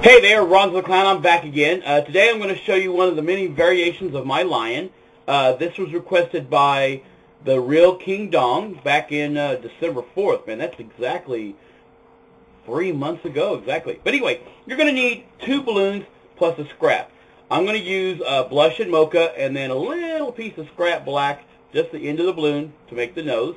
Hey there, Ron the Clown. I'm back again. Today I'm going to show you one of the many variations of my lion. This was requested by the realkingdong back in December 4th. Man, that's exactly 3 months ago, exactly. But anyway, you're going to need 2 balloons plus a scrap. I'm going to use blush and mocha and then a little piece of scrap black, just the end of the balloon to make the nose.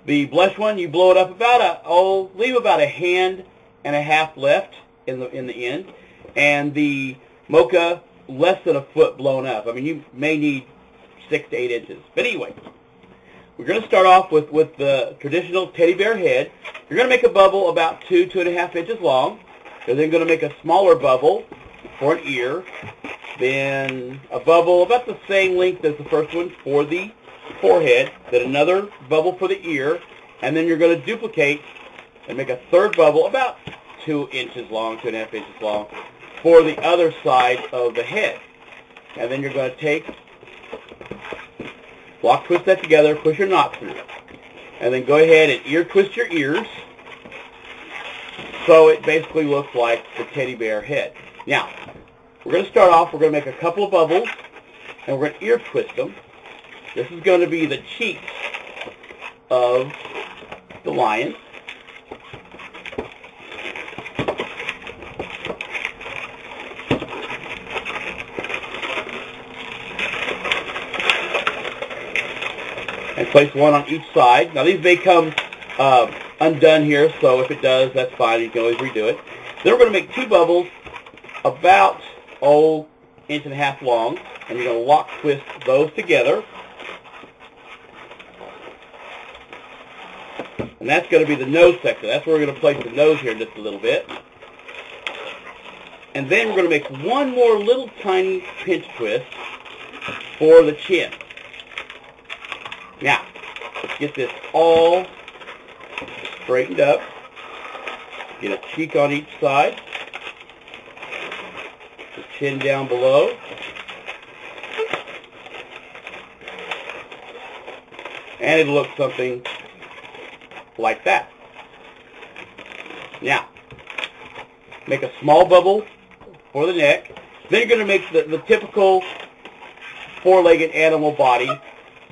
The blush one, you blow it up about leave about a hand and a half left in the end, and the mocha less than a foot blown up. I mean, you may need 6 to 8 inches. But anyway, we're going to start off with the traditional teddy bear head. You're going to make a bubble about 2.5 inches long. You're then going to make a smaller bubble for an ear, then a bubble about the same length as the first one for the forehead, then another bubble for the ear, and then you're going to duplicate and make a third bubble about 2 inches long, 2.5 inches long, for the other side of the head. And then you're going to take, lock twist that together, push your knot through, and then go ahead and ear twist your ears so it basically looks like the teddy bear head. Now, we're going to start off, we're going to make a couple of bubbles, and we're going to ear twist them. This is going to be the cheeks of the lion. And place one on each side. Now these may come undone here, so if it does, that's fine. You can always redo it. Then we're going to make 2 bubbles about, 1.5 inches long, and you're going to lock twist those together. And that's going to be the nose section. That's where we're going to place the nose here in just a little bit. And then we're going to make one more little tiny pinch twist for the chin. Now, let's get this all straightened up. Get a cheek on each side. The chin down below. And it'll look something like that. Now, make a small bubble for the neck. Then you're going to make the typical 4-legged animal body.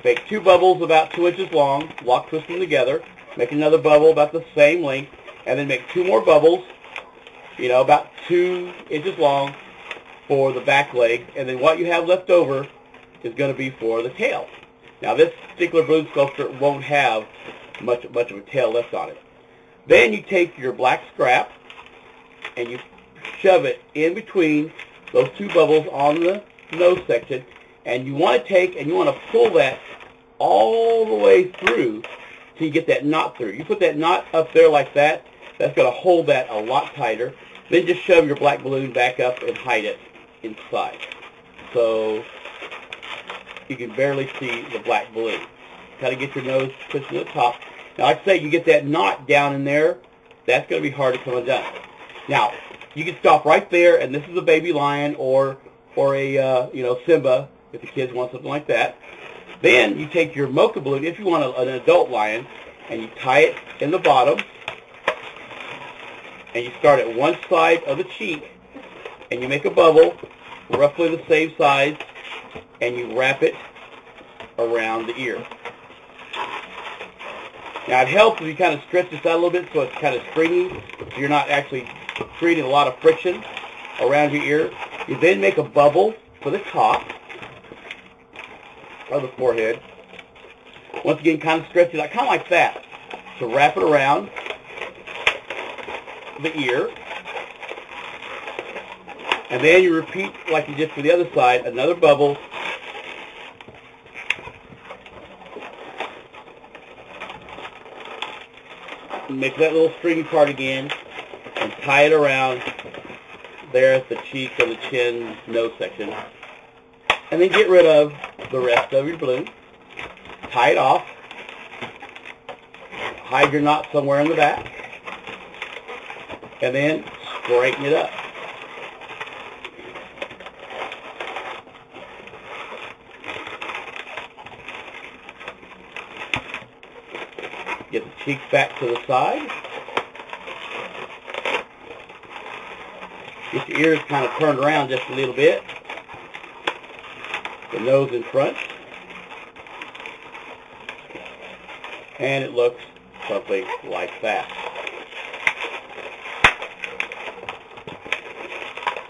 Make 2 bubbles about 2 inches long, lock twist them together, make another bubble about the same length, and then make 2 more bubbles, about 2 inches long for the back leg, and then what you have left over is going to be for the tail. Now this particular balloon sculpture won't have much of a tail left on it. Then you take your black scrap and you shove it in between those 2 bubbles on the nose section, and you want to pull that all the way through till you get that knot through. You put that knot up there like that, that's going to hold that a lot tighter. Then just shove your black balloon back up and hide it inside. So you can barely see the black balloon. Kind of get your nose pushed to the top. Now, like I say, you get that knot down in there, that's going to be hard to come undone. Now, you can stop right there, and this is a baby lion or a Simba, if the kids want something like that. Then you take your mocha balloon, if you want an adult lion, and you tie it in the bottom, and you start at one side of the cheek, and you make a bubble, roughly the same size, and you wrap it around the ear. Now it helps if you kind of stretch this out a little bit so it's kind of stringy, so you're not actually creating a lot of friction around your ear. You then make a bubble for the top of the forehead. Once again, kind of stretch it out, kind of like that, to wrap it around the ear. And then you repeat like you did for the other side, another bubble. Make that little stringy part again and tie it around there at the cheek and the chin, nose section. And then get rid of the rest of your balloon. Tie it off. Hide your knot somewhere in the back. And then straighten it up. Get the cheeks back to the side. Get your ears kind of turned around just a little bit. The nose in front. And it looks something like that.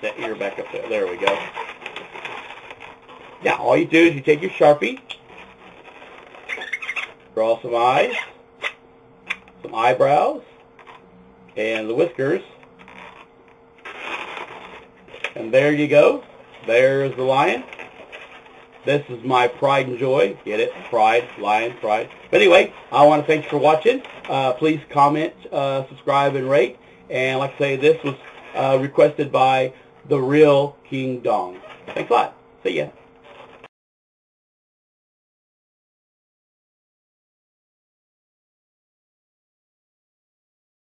That ear back up there. There we go. Now, all you do is you take your Sharpie, draw some eyes, some eyebrows, and the whiskers. And there you go. There's the lion. This is my pride and joy. Get it? Pride, lion, pride. But anyway, I want to thank you for watching. Please comment, subscribe, and rate. And like I say, this was requested by the Real King Dong. Thanks a lot. See ya.